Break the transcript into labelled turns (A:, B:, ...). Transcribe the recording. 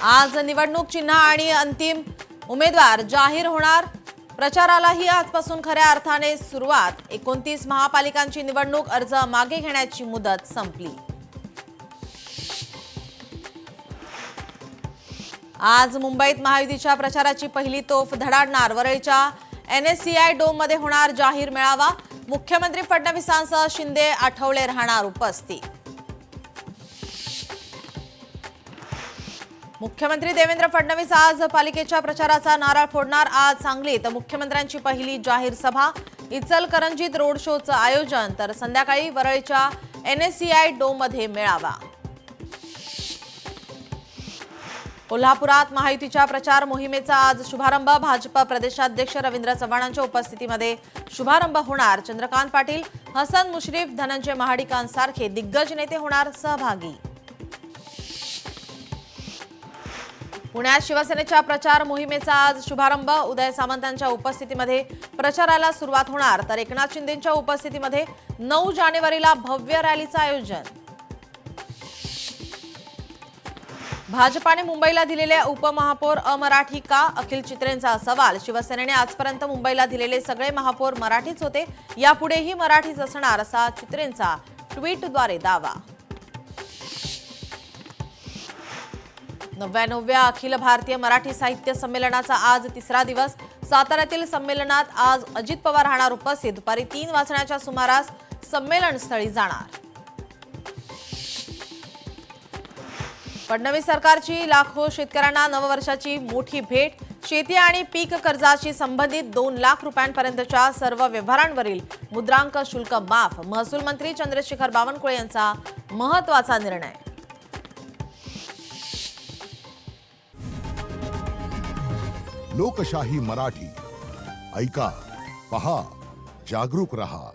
A: आज निवडणूक चिन्ह आणि अंतिम उमेदवार जाहीर होणार। प्रचारालाही आजपासून खऱ्या अर्थाने सुरुवात। 29 महापालिकांची निवडणूक अर्ज मागे घेण्याची मुदत संपली। आज मुंबईत महायुतीच्या प्रचाराची पहिली तोफ धडाडणार। वरळीच्या NSCI डोम मध्ये होणार जाहीर मेळावा। मुख्यमंत्री फडणवीसांसह शिंदे आठवले राहणार उपस्थित। मुख्यमंत्री देवेंद्र फडणवीस आज पालिकेच्या प्रचाराचा नारळ फोडणार। आज सांगलीत मुख्यमंत्र्यांची पहिली जाहीर सभा। इचलकरंजीत रोड शोचं आयोजन, तर संध्याकाळी वरळीच्या NSCI डोम मध्ये मेळावा। कोल्हापुरात महायुतीच्या प्रचार मोहिमेचा आज शुभारंभ। भाजप प्रदेशाध्यक्ष रवींद्र चव्हाणांच्या उपस्थितीमध्ये शुभारंभ होणार। चंद्रकांत पाटील, हसन मुश्रीफ, धनंजय महाडिकांसारखे दिग्गज नेते होणार सहभागी। पुण्यात शिवसेनेच्या प्रचार मोहिमेचा आज शुभारंभ। उदय सामंतांच्या उपस्थितीमध्ये प्रचाराला सुरुवात होणार, तर एकनाथ शिंदेंच्या उपस्थितीमध्ये 9 जानेवारीला भव्य रॅलीचं आयोजन। भाजपाने मुंबईला दिलेल्या उपमहापौर अमराठी का? अखिल चित्रेंचा सवाल। शिवसेनेने आजपर्यंत मुंबईला दिलेले सगळे महापौर मराठीच होते, यापुढेही मराठीच असणार असा चित्रेंचा ट्विटद्वारे दावा। 99व्या अखिल भारतीय मराठी साहित्य संमेलनाचा आज तिसरा दिवस। साताऱ्यातील संमेलनात आज अजित पवार राहणार उपस्थित। दुपारी 3 वाजण्याच्या सुमारास संमेलन स्थळी जाणार। फडणवीस सरकारची लाखो शेतकऱ्यांना नववर्षाची मोठी भेट। शेती आणि पीक कर्जाशी संबंधित 2 लाख रुपयांपर्यंतच्या सर्व व्यवहारांवरील मुद्रांक शुल्क माफ। महसूल मंत्री चंद्रशेखर बावनकुळे यांचा महत्त्वाचा निर्णय।
B: लोकशाही मराठी ऐका, पहा, जागरूक रहा।